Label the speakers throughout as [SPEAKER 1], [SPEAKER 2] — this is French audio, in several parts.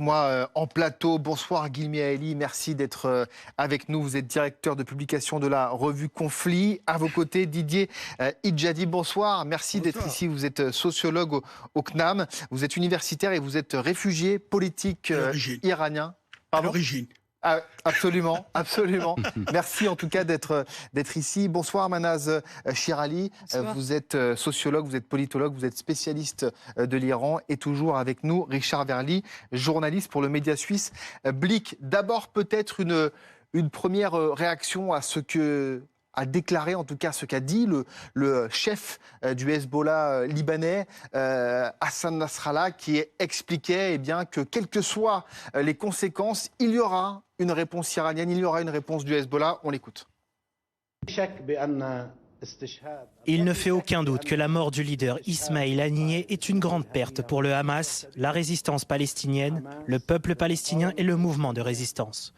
[SPEAKER 1] Moi, en plateau. Bonsoir Guilmi Aeli, merci d'être avec nous. Vous êtes directeur de publication de la revue Conflit. À vos côtés, Didier Idjadi, bonsoir. Merci d'être
[SPEAKER 2] Bonsoir.
[SPEAKER 1] ici. Vous êtes sociologue au CNAM. Vous êtes universitaire et vous êtes réfugié politique
[SPEAKER 2] À l'origine.
[SPEAKER 1] iranien.
[SPEAKER 2] À
[SPEAKER 1] Pardon?
[SPEAKER 2] l'origine.
[SPEAKER 1] Ah, absolument, absolument. Merci en tout cas d'être ici. Bonsoir Manaz Shirali.
[SPEAKER 3] Bonsoir.
[SPEAKER 1] Vous êtes sociologue, vous êtes politologue, vous êtes spécialiste de l'Iran et toujours avec nous Richard Verly, journaliste pour le média suisse Blick. D'abord peut-être une première réaction à ce que a déclaré, en tout cas ce qu'a dit le chef du Hezbollah libanais, Hassan Nasrallah, qui expliquait bien, que quelles que soient les conséquences, il y aura une réponse iranienne, il y aura une réponse du Hezbollah. On l'écoute.
[SPEAKER 4] Il ne fait aucun doute que la mort du leader Ismail Haniyeh est une grande perte pour le Hamas, la résistance palestinienne, le peuple palestinien et le mouvement de résistance.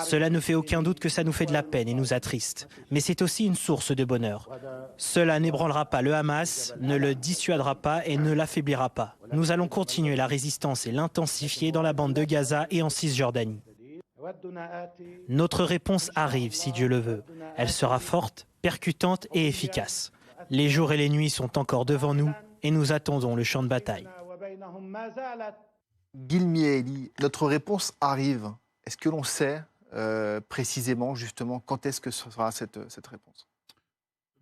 [SPEAKER 4] Cela ne fait aucun doute que ça nous fait de la peine et nous attriste. Mais c'est aussi une source de bonheur. Cela n'ébranlera pas le Hamas, ne le dissuadera pas et ne l'affaiblira pas. Nous allons continuer la résistance et l'intensifier dans la bande de Gaza et en Cisjordanie. Notre réponse arrive, si Dieu le veut. Elle sera forte, percutante et efficace. Les jours et les nuits sont encore devant nous et nous attendons le champ de bataille.
[SPEAKER 1] Guilmi Aeli, notre réponse arrive. Est-ce que l'on sait précisément, justement, quand est-ce que ce sera cette réponse?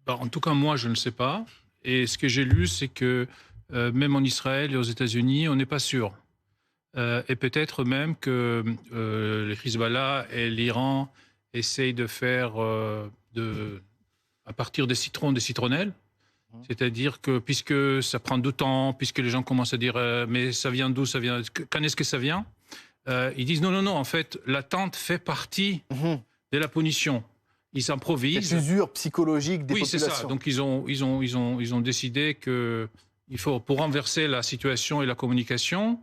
[SPEAKER 5] En tout cas, moi, je ne sais pas. Et ce que j'ai lu, c'est que même en Israël et aux États-Unis, on n'est pas sûr. Et peut-être même que le Hezbollah et l'Iran essayent de faire à partir des citrons, des citronnelles. C'est-à-dire que puisque ça prend du temps, puisque les gens commencent à dire mais ça vient d'où, ça vient, quand est-ce que ça vient, ils disent non, en fait, l'attente fait partie de la punition. Ils s'improvisent.
[SPEAKER 1] Cette usure psychologique des populations.
[SPEAKER 5] Oui, c'est ça. Donc ils ont décidé que il faut, pour renverser la situation et la communication,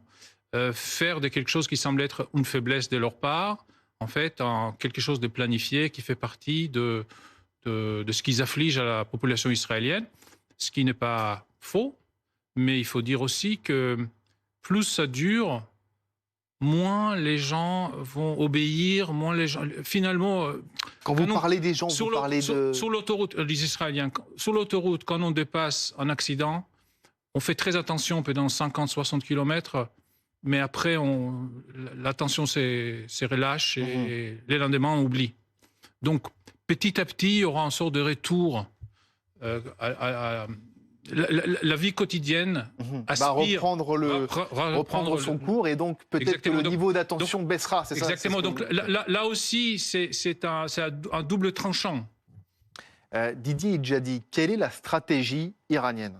[SPEAKER 5] faire de quelque chose qui semble être une faiblesse de leur part, en fait, en quelque chose de planifié qui fait partie de ce qu'ils affligent à la population israélienne, ce qui n'est pas faux, mais il faut dire aussi que plus ça dure, moins les gens vont obéir, moins les gens... Finalement...
[SPEAKER 1] Quand vous parlez des gens, vous parlez de...
[SPEAKER 5] Sur l'autoroute, les Israéliens, sur l'autoroute, quand on dépasse un accident, on fait très attention pendant 50-60 km, mais après, la tension se relâche et les lendemains, on oublie. Donc, petit à petit, il y aura une sorte de retour la vie quotidienne aspire...
[SPEAKER 1] reprendre son cours, et donc peut-être que le niveau d'attention baissera.
[SPEAKER 5] Exactement. Donc là aussi, c'est un double tranchant.
[SPEAKER 1] Didier Idjadi, quelle est la stratégie iranienne?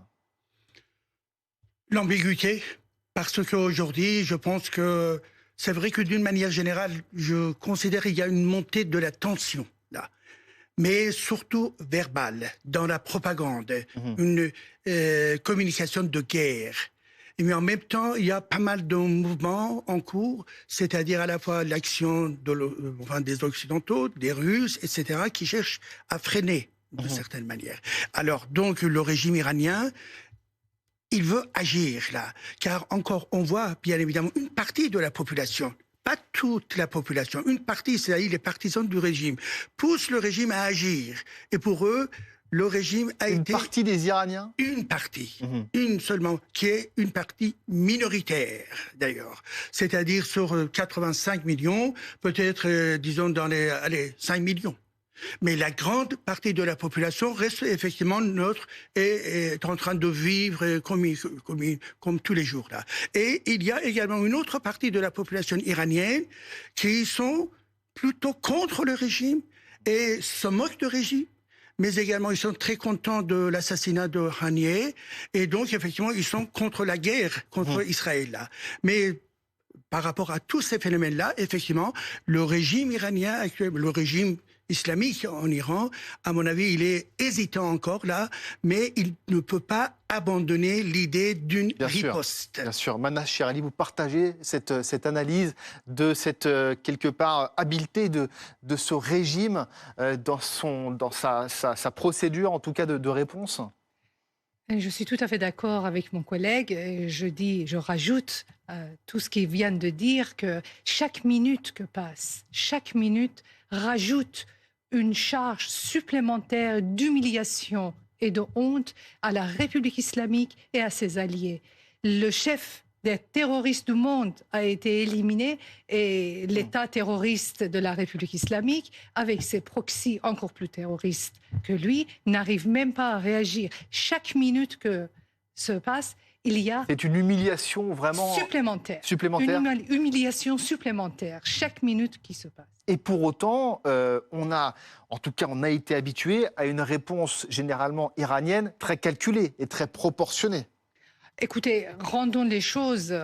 [SPEAKER 2] L'ambiguïté, parce qu'aujourd'hui, je pense que c'est vrai que d'une manière générale, je considère qu'il y a une montée de la tension, là. Mais surtout verbale, dans la propagande, une communication de guerre. Mais en même temps, il y a pas mal de mouvements en cours, c'est-à-dire à la fois l'action des Occidentaux, des Russes, etc., qui cherchent à freiner de certaines manières. Alors, donc, le régime iranien, il veut agir là, car encore, on voit bien évidemment une partie de la population, pas toute la population, une partie, c'est-à-dire les partisans du régime, poussent le régime à agir. Et pour eux, le régime a été...
[SPEAKER 1] Une partie des Iraniens?
[SPEAKER 2] Une partie, une seulement, qui est une partie minoritaire d'ailleurs. C'est-à-dire sur 85 millions, peut-être, disons, dans les 5 millions. Mais la grande partie de la population reste effectivement neutre et est en train de vivre comme tous les jours là. Et il y a également une autre partie de la population iranienne qui sont plutôt contre le régime et se moquent du régime. Mais également, ils sont très contents de l'assassinat de Haniyeh. Et donc, effectivement, ils sont contre la guerre contre Israël là. Mais par rapport à tous ces phénomènes-là, effectivement, le régime iranien actuel, le régime islamique en Iran, à mon avis, il est hésitant encore là, mais il ne peut pas abandonner l'idée d'une riposte.
[SPEAKER 1] Bien sûr. Manaz Shirali, vous partagez cette analyse de cette, quelque part, habileté de ce régime dans sa procédure, en tout cas, de réponse?
[SPEAKER 3] Je suis tout à fait d'accord avec mon collègue. Et je rajoute tout ce qu'il vient de dire, que chaque minute que passe, chaque minute rajoute une charge supplémentaire d'humiliation et de honte à la République islamique et à ses alliés. Le chef des terroristes du monde a été éliminé et l'État terroriste de la République islamique, avec ses proxys encore plus terroristes que lui, n'arrive même pas à réagir. Chaque minute que se passe, il y a...
[SPEAKER 1] C'est une humiliation vraiment
[SPEAKER 3] supplémentaire.
[SPEAKER 1] supplémentaire.
[SPEAKER 3] Une humiliation supplémentaire, chaque minute qui se passe.
[SPEAKER 1] Et pour autant, on a été habitué à une réponse généralement iranienne très calculée et très proportionnée.
[SPEAKER 3] Écoutez, rendons les choses,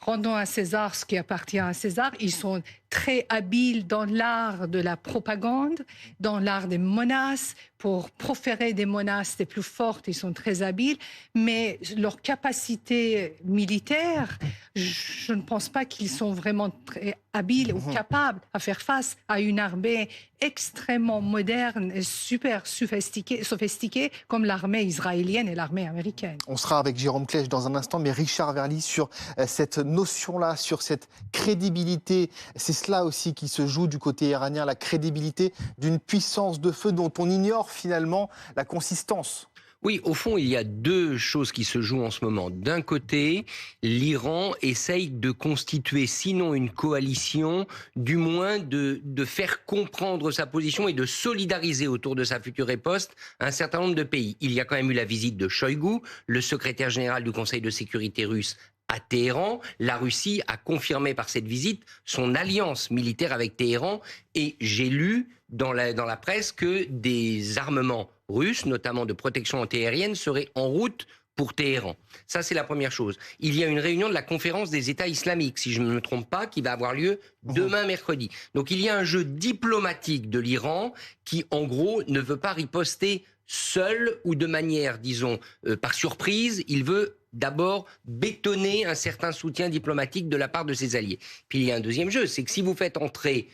[SPEAKER 3] rendons à César ce qui appartient à César. Ils sont très habiles dans l'art de la propagande, dans l'art des menaces. Pour proférer des menaces les plus fortes, ils sont très habiles. Mais leur capacité militaire, je ne pense pas qu'ils sont vraiment très habiles ou capables à faire face à une armée extrêmement moderne et super sophistiquée comme l'armée israélienne et l'armée américaine.
[SPEAKER 1] On sera avec Jérôme Klech dans un instant, mais Richard Verly, sur cette notion-là, sur cette crédibilité. C'est cela aussi qui se joue du côté iranien, la crédibilité d'une puissance de feu dont on ignore finalement la consistance.
[SPEAKER 6] Oui, au fond, il y a deux choses qui se jouent en ce moment. D'un côté, l'Iran essaye de constituer, sinon une coalition, du moins de faire comprendre sa position et de solidariser autour de sa future riposte un certain nombre de pays. Il y a quand même eu la visite de Shoigu, le secrétaire général du Conseil de sécurité russe, à Téhéran. La Russie a confirmé par cette visite son alliance militaire avec Téhéran, et j'ai lu dans la presse que des armements russes, notamment de protection antiaérienne, seraient en route pour Téhéran. Ça, c'est la première chose. Il y a une réunion de la conférence des États islamiques, si je ne me trompe pas, qui va avoir lieu demain mercredi. Donc il y a un jeu diplomatique de l'Iran qui, en gros, ne veut pas riposter seul ou de manière, disons, par surprise. Il veut d'abord bétonner un certain soutien diplomatique de la part de ses alliés. Puis il y a un deuxième jeu, c'est que si vous faites entrer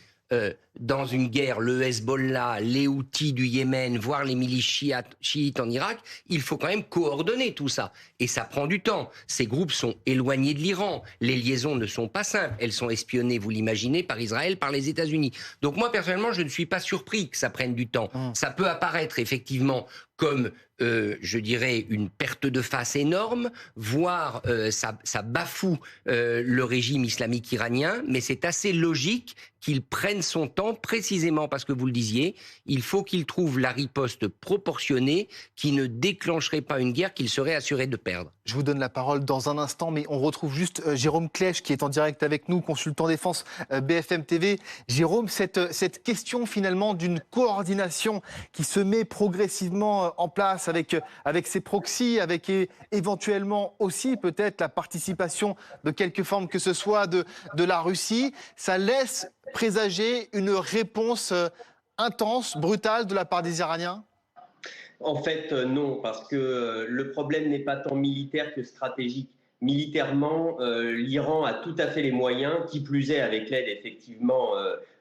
[SPEAKER 6] dans une guerre le Hezbollah, les Houthis du Yémen, voire les milices chiites en Irak, il faut quand même coordonner tout ça. Et ça prend du temps. Ces groupes sont éloignés de l'Iran. Les liaisons ne sont pas simples. Elles sont espionnées, vous l'imaginez, par Israël, par les États-Unis. Donc moi, personnellement, je ne suis pas surpris que ça prenne du temps. Ça peut apparaître effectivement comme, je dirais, une perte de face énorme, voire ça bafoue le régime islamique iranien, mais c'est assez logique qu'il prenne son temps, précisément parce que vous le disiez, il faut qu'il trouve la riposte proportionnée qui ne déclencherait pas une guerre qu'il serait assuré de perdre.
[SPEAKER 1] Je vous donne la parole dans un instant, mais on retrouve juste Jérôme Klech qui est en direct avec nous, consultant défense BFM TV. Jérôme, cette question finalement d'une coordination qui se met progressivement en place avec ses proxys, avec éventuellement aussi peut-être la participation de quelque forme que ce soit de la Russie, ça laisse présager une réponse intense, brutale de la part des Iraniens ?
[SPEAKER 7] En fait, non, parce que le problème n'est pas tant militaire que stratégique. Militairement, l'Iran a tout à fait les moyens, qui plus est avec l'aide effectivement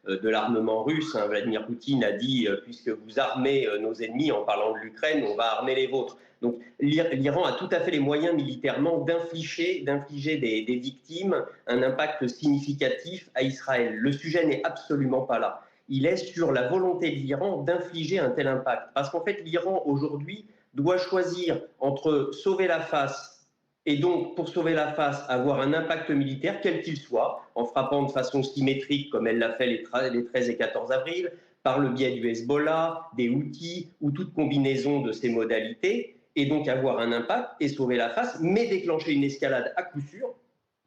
[SPEAKER 7] de l'armement russe. Vladimir Poutine a dit, puisque vous armez nos ennemis en parlant de l'Ukraine, on va armer les vôtres. Donc l'Iran a tout à fait les moyens militairement d'infliger des victimes, un impact significatif à Israël. Le sujet n'est absolument pas là. Il est sur la volonté de l'Iran d'infliger un tel impact. Parce qu'en fait, l'Iran, aujourd'hui, doit choisir entre sauver la face et donc, pour sauver la face, avoir un impact militaire, quel qu'il soit, en frappant de façon symétrique, comme elle l'a fait les 13 et 14 avril, par le biais du Hezbollah, des Houthis ou toute combinaison de ces modalités, et donc avoir un impact et sauver la face, mais déclencher une escalade à coup sûr,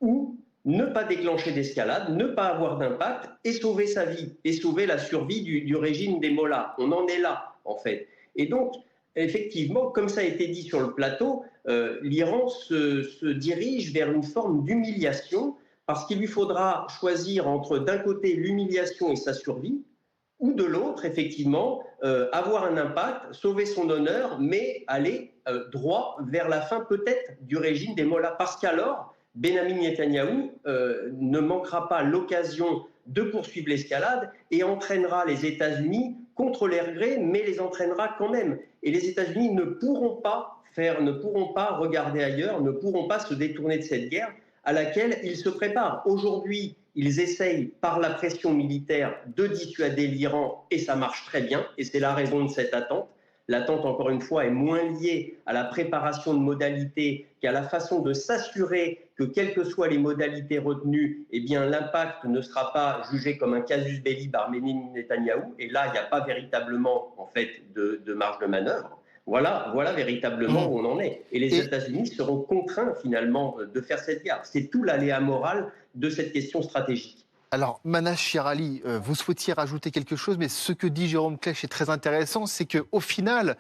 [SPEAKER 7] ou ne pas déclencher d'escalade, ne pas avoir d'impact et sauver sa vie, et sauver la survie du régime des mollahs. On en est là, en fait. Et donc, effectivement, comme ça a été dit sur le plateau, l'Iran se dirige vers une forme d'humiliation, parce qu'il lui faudra choisir entre, d'un côté, l'humiliation et sa survie, ou de l'autre, effectivement, avoir un impact, sauver son honneur, mais aller droit vers la fin peut-être du régime des mollahs. Parce qu'alors, Benyamin Netanyahou ne manquera pas l'occasion de poursuivre l'escalade et entraînera les États-Unis contre leur gré, mais les entraînera quand même. Et les États-Unis ne pourront pas ne pourront pas regarder ailleurs, ne pourront pas se détourner de cette guerre à laquelle ils se préparent. Aujourd'hui, ils essayent par la pression militaire de dissuader l'Iran et ça marche très bien et c'est la raison de cette attente. L'attente, encore une fois, est moins liée à la préparation de modalités qu'à la façon de s'assurer que, quelles que soient les modalités retenues, eh bien, l'impact ne sera pas jugé comme un casus belli par Netanyahou. Et là, il n'y a pas véritablement, en fait, de marge de manœuvre. Voilà véritablement où on en est. Et les États-Unis seront contraints, finalement, de faire cette guerre. C'est tout l'aléa moral de cette question stratégique.
[SPEAKER 1] Alors, Manas Chirali, vous souhaitiez rajouter quelque chose, mais ce que dit Jérôme Klech est très intéressant, c'est qu'au final,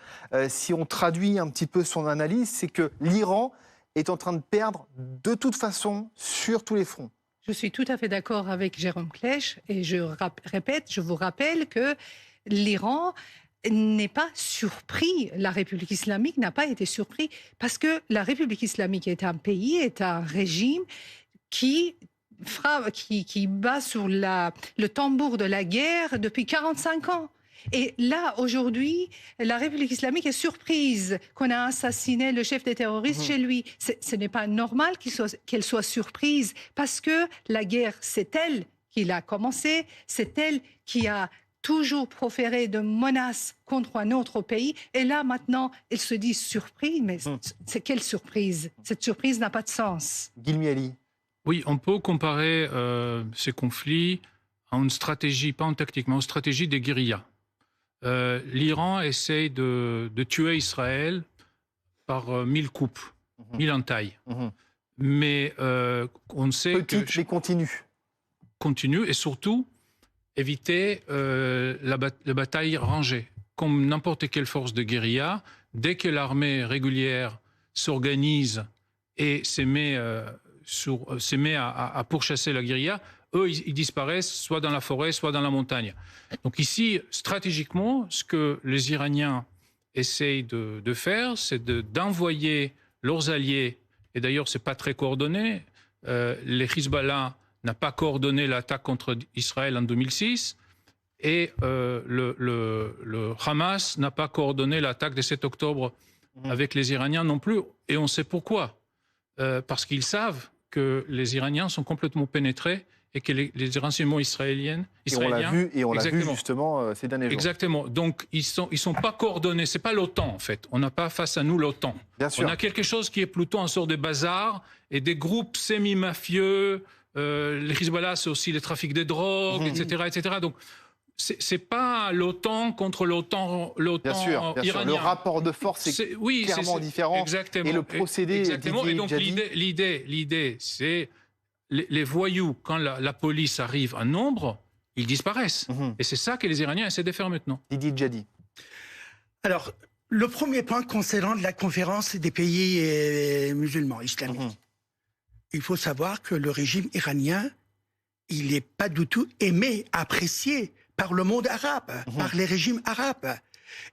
[SPEAKER 1] si on traduit un petit peu son analyse, c'est que l'Iran est en train de perdre de toute façon sur tous les fronts.
[SPEAKER 3] Je suis tout à fait d'accord avec Jérôme Klech et je vous rappelle que l'Iran n'est pas surpris, la République islamique n'a pas été surpris parce que la République islamique est un pays, est un régime qui bat sur le tambour de la guerre depuis 45 ans. Et là, aujourd'hui, la République islamique est surprise qu'on a assassiné le chef des terroristes chez lui. Ce n'est pas normal qu'elle soit surprise parce que la guerre, c'est elle qui l'a commencée, c'est elle qui a toujours proféré de menaces contre un autre pays. Et là, maintenant, elle se dit surprise. Mais c'est quelle surprise? Cette surprise n'a pas de sens.
[SPEAKER 1] Guilmi Ali.
[SPEAKER 5] Oui, on peut comparer ces conflits à une stratégie, pas en tactique, mais en stratégie des guérillas. L'Iran essaye de tuer Israël par 1000 coupes, 1000 entailles. Mais on sait
[SPEAKER 1] Petite,
[SPEAKER 5] que...
[SPEAKER 1] mais continue.
[SPEAKER 5] Continue et surtout éviter la bataille rangée. Comme n'importe quelle force de guérilla, dès que l'armée régulière s'organise et se met à pourchasser la guérilla, eux, ils disparaissent soit dans la forêt, soit dans la montagne. Donc ici, stratégiquement, ce que les Iraniens essayent de faire, c'est d'envoyer leurs alliés, et d'ailleurs, ce n'est pas très coordonné, les Hezbollah n'a pas coordonné l'attaque contre Israël en 2006, et le Hamas n'a pas coordonné l'attaque du 7 octobre avec les Iraniens non plus, et on sait pourquoi. Parce qu'ils savent que les Iraniens sont complètement pénétrés et que les renseignements israéliens...
[SPEAKER 1] Et on l'a vu justement ces derniers jours.
[SPEAKER 5] Exactement. Donc, ils sont pas coordonnés. C'est pas l'OTAN, en fait. On n'a pas face à nous l'OTAN. On a quelque chose qui est plutôt un sort de bazar et des groupes semi-mafieux. Les Hezbollah, c'est aussi le trafic de drogue, etc., etc. Donc, c'est pas l'OTAN contre l'OTAN
[SPEAKER 1] iranien. Le rapport de force est clairement différent.
[SPEAKER 5] Exactement.
[SPEAKER 1] Et le procédé...
[SPEAKER 5] Exactement. Et donc, l'idée, c'est... Les voyous, quand la police arrive en nombre, ils disparaissent. Et c'est ça que les Iraniens essaient de faire maintenant.
[SPEAKER 1] Didier Djadi.
[SPEAKER 2] Alors, le premier point concernant la conférence des pays musulmans islamiques. Il faut savoir que le régime iranien, il n'est pas du tout aimé, apprécié par le monde arabe, par les régimes arabes.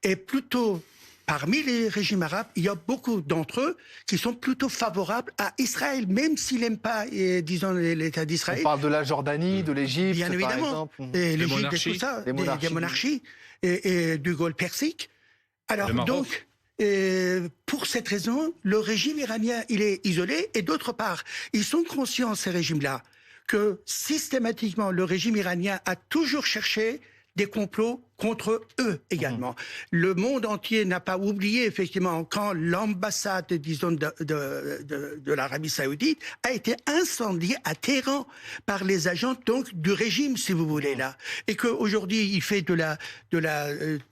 [SPEAKER 2] Et plutôt... Parmi les régimes arabes, il y a beaucoup d'entre eux qui sont plutôt favorables à Israël, même s'ils n'aiment pas, disons, l'État d'Israël.
[SPEAKER 1] On parle de la Jordanie, de l'Égypte,
[SPEAKER 2] bien évidemment, l'Égypte et tout ça, des monarchies et du Golfe Persique. Alors donc, pour cette raison, le régime iranien, il est isolé. Et d'autre part, ils sont conscients, ces régimes-là, que systématiquement, le régime iranien a toujours cherché des complots contre eux également. Le monde entier n'a pas oublié, effectivement, quand l'ambassade, disons, de l'Arabie Saoudite a été incendiée à Téhéran par les agents, donc, du régime, si vous voulez, là. Et qu'aujourd'hui, il fait de la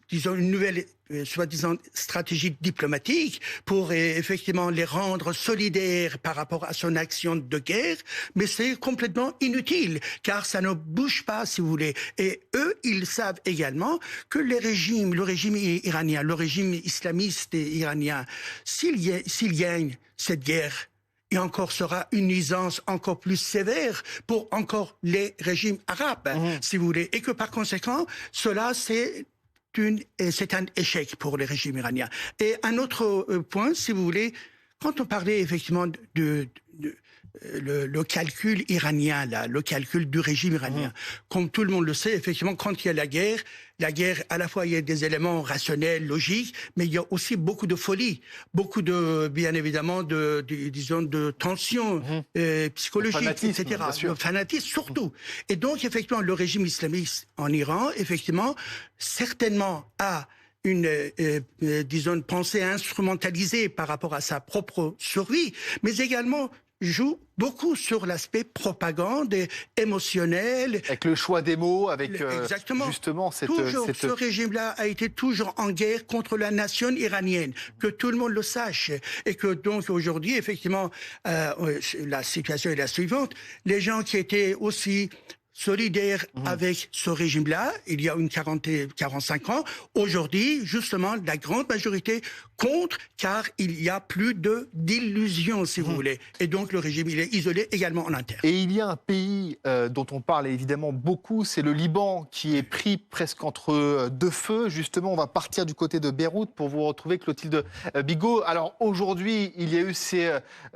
[SPEAKER 2] disons, une nouvelle soi-disant stratégie diplomatique pour effectivement les rendre solidaires par rapport à son action de guerre, mais c'est complètement inutile, car ça ne bouge pas, si vous voulez. Et eux, ils savent également que le régime iranien, le régime islamiste iranien, s'il gagne cette guerre, et encore sera une nuisance encore plus sévère pour encore les régimes arabes, si vous voulez. Et que par conséquent, cela, c'est un échec pour les régimes iraniens. Et un autre point, si vous voulez, quand on parlait effectivement le calcul iranien, là, le calcul du régime iranien. Comme tout le monde le sait, effectivement, quand il y a la guerre, à la fois, il y a des éléments rationnels, logiques, mais il y a aussi beaucoup de folie, beaucoup de, bien évidemment, disons, de tensions psychologiques, etc. Le fanatisme, surtout. Et donc, effectivement, le régime islamiste en Iran, effectivement, certainement a disons, une pensée instrumentalisée par rapport à sa propre survie, mais également joue beaucoup sur l'aspect propagande et émotionnel.
[SPEAKER 1] Avec le choix des mots, avec justement cette...
[SPEAKER 2] Ce régime-là a été toujours en guerre contre la nation iranienne, que tout le monde le sache. Et que donc aujourd'hui, effectivement, la situation est la suivante. Les gens qui étaient aussi solidaires avec ce régime-là, il y a 45 ans. Aujourd'hui, justement, la grande majorité contre, car il y a plus d'illusions, si vous voulez. Et donc, le régime, il est isolé également en interne.
[SPEAKER 1] Et il y a un pays dont on parle évidemment beaucoup, c'est le Liban, qui est pris presque entre deux feux. Justement, on va partir du côté de Beyrouth pour vous retrouver, Clotilde Bigot. Alors, aujourd'hui, il y a eu ces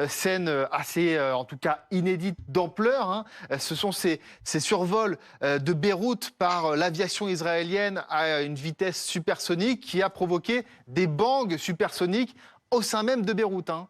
[SPEAKER 1] scènes assez, en tout cas, inédites d'ampleur. Hein. Ce sont ces survol de Beyrouth par l'aviation israélienne à une vitesse supersonique qui a provoqué des bangs supersoniques au sein même de Beyrouth. Hein.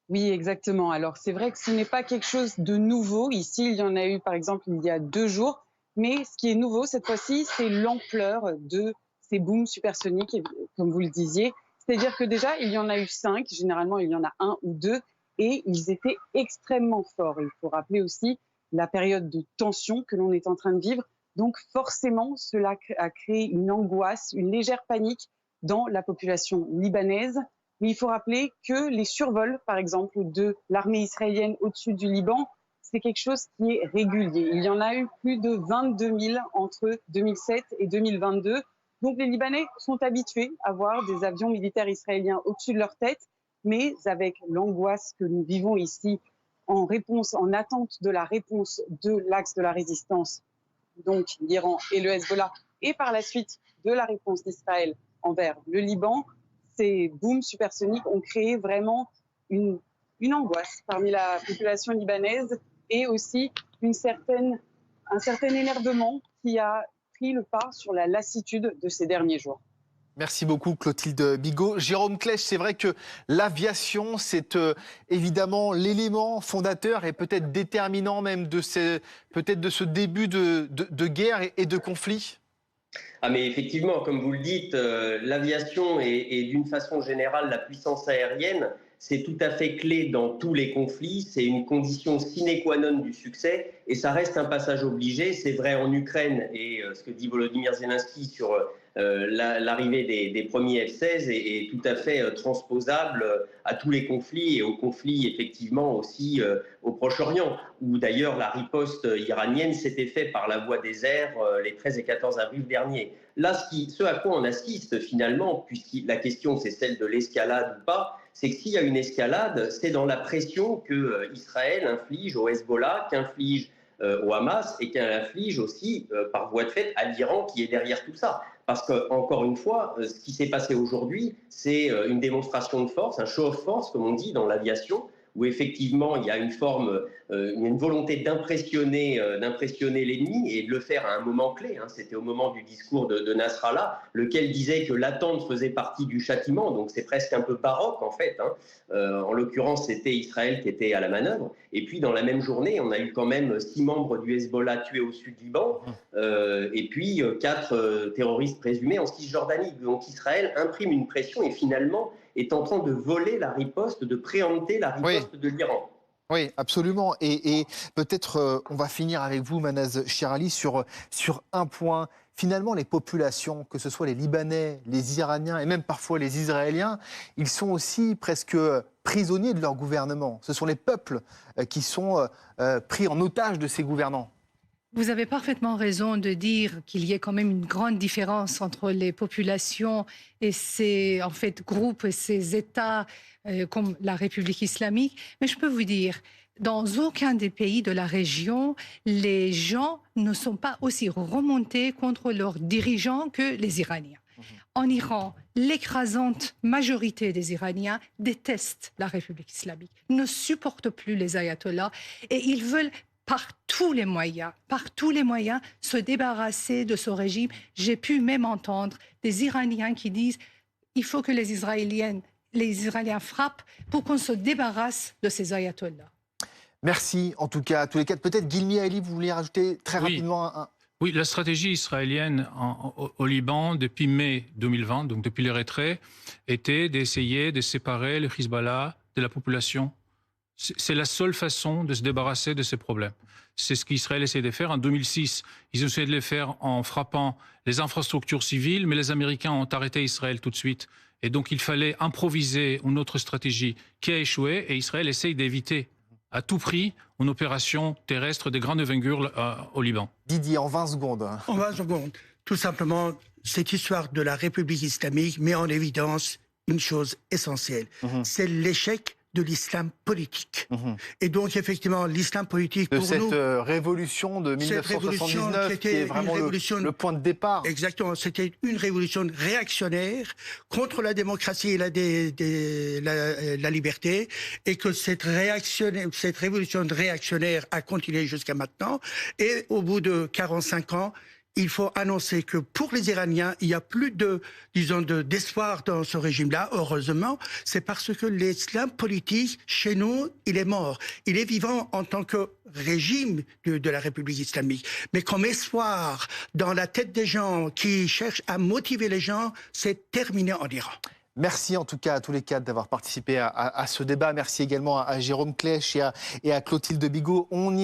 [SPEAKER 8] Oui, exactement. Alors, c'est vrai que ce n'est pas quelque chose de nouveau. Ici, il y en a eu, par exemple, il y a 2 jours. Mais ce qui est nouveau cette fois-ci, c'est l'ampleur de ces booms supersoniques, comme vous le disiez. C'est-à-dire que déjà, il y en a eu 5. Généralement, il y en a 1 ou 2. Et ils étaient extrêmement forts. Il faut rappeler aussi la période de tension que l'on est en train de vivre. Donc forcément, cela a créé une angoisse, une légère panique dans la population libanaise. Mais il faut rappeler que les survols, par exemple, de l'armée israélienne au-dessus du Liban, c'est quelque chose qui est régulier. Il y en a eu plus de 22 000 entre 2007 et 2022. Donc les Libanais sont habitués à voir des avions militaires israéliens au-dessus de leur tête, mais avec l'angoisse que nous vivons ici, en attente de la réponse de l'axe de la résistance, donc l'Iran et le Hezbollah, et par la suite de la réponse d'Israël envers le Liban, ces booms supersoniques ont créé vraiment une angoisse parmi la population libanaise et aussi un certain énervement qui a pris le pas sur la lassitude de ces derniers jours.
[SPEAKER 1] Merci beaucoup Clotilde Bigot. Jérôme Klech, c'est vrai que l'aviation, c'est évidemment l'élément fondateur et peut-être déterminant même de ce début de guerre et de conflit.
[SPEAKER 7] Ah mais effectivement, comme vous le dites, l'aviation et d'une façon générale la puissance aérienne, c'est tout à fait clé dans tous les conflits, c'est une condition sine qua non du succès et ça reste un passage obligé. C'est vrai en Ukraine et ce que dit Volodymyr Zelensky sur l'arrivée des premiers F-16 est tout à fait transposable à tous les conflits et aux conflits effectivement aussi au Proche-Orient, où d'ailleurs la riposte iranienne s'était faite par la voie des airs les 13 et 14 avril dernier. Là, ce à quoi on assiste finalement, puisque la question c'est celle de l'escalade ou pas, c'est que s'il y a une escalade, c'est dans la pression que Israël inflige au Hezbollah, qu'inflige au Hamas et qu'elle inflige aussi par voie de fait à l'Iran qui est derrière tout ça. Parce qu'encore une fois, ce qui s'est passé aujourd'hui, c'est une démonstration de force, un show of force, comme on dit dans l'aviation, où effectivement il y a une volonté d'impressionner l'ennemi et de le faire à un moment clé. Hein. C'était au moment du discours de Nasrallah, lequel disait que l'attente faisait partie du châtiment, donc c'est presque un peu baroque en fait. Hein. En l'occurrence, c'était Israël qui était à la manœuvre. Et puis dans la même journée, on a eu quand même 6 membres du Hezbollah tués au sud du Liban, et puis 4 terroristes présumés en Cisjordanie. Donc Israël imprime une pression et finalement est en train de voler la riposte, de préempter la riposte de l'Iran.
[SPEAKER 1] Oui, absolument. Et peut-être on va finir avec vous, Manaz Chirali, sur un point. Finalement, les populations, que ce soit les Libanais, les Iraniens et même parfois les Israéliens, ils sont aussi presque prisonniers de leur gouvernement. Ce sont les peuples qui sont pris en otage de ces gouvernants.
[SPEAKER 3] Vous avez parfaitement raison de dire qu'il y a quand même une grande différence entre les populations et ces groupes et ces États comme la République islamique. Mais je peux vous dire, dans aucun des pays de la région, les gens ne sont pas aussi remontés contre leurs dirigeants que les Iraniens. En Iran, l'écrasante majorité des Iraniens détestent la République islamique, ne supportent plus les ayatollahs et ils veulent par tous les moyens, se débarrasser de ce régime. J'ai pu même entendre des Iraniens qui disent il faut que les Israéliens frappent pour qu'on se débarrasse de ces ayatollahs.
[SPEAKER 1] Merci en tout cas à tous les quatre. Peut-être Guilmi Ali, vous vouliez rajouter très rapidement un...
[SPEAKER 5] Oui, la stratégie israélienne au Liban depuis mai 2020, donc depuis le retrait, était d'essayer de séparer le Hezbollah de la population. C'est la seule façon de se débarrasser de ces problèmes. C'est ce qu'Israël essaie de faire. En 2006, ils ont essayé de le faire en frappant les infrastructures civiles, mais les Américains ont arrêté Israël tout de suite. Et donc, il fallait improviser une autre stratégie qui a échoué, et Israël essaye d'éviter à tout prix une opération terrestre de grande envergure au Liban.
[SPEAKER 1] Didier, en 20 secondes.
[SPEAKER 2] En 20 secondes. Tout simplement, cette histoire de la République islamique met en évidence une chose essentielle. C'est l'échec de l'islam politique. Et donc, effectivement, l'islam politique,
[SPEAKER 1] pour
[SPEAKER 2] nous...
[SPEAKER 1] cette révolution de 1979, qui est vraiment le point de départ.
[SPEAKER 2] Exactement. C'était une révolution réactionnaire contre la démocratie et la liberté, et que cette révolution réactionnaire a continué jusqu'à maintenant. Et au bout de 45 ans, il faut annoncer que pour les Iraniens, il n'y a plus d'espoir dans ce régime-là. Heureusement, c'est parce que l'islam politique, chez nous, il est mort. Il est vivant en tant que régime de la République islamique. Mais comme espoir dans la tête des gens qui cherchent à motiver les gens, c'est terminé en Iran.
[SPEAKER 1] Merci en tout cas à tous les quatre d'avoir participé à ce débat. Merci également à Jérôme Klech et à Clotilde Bigot. On y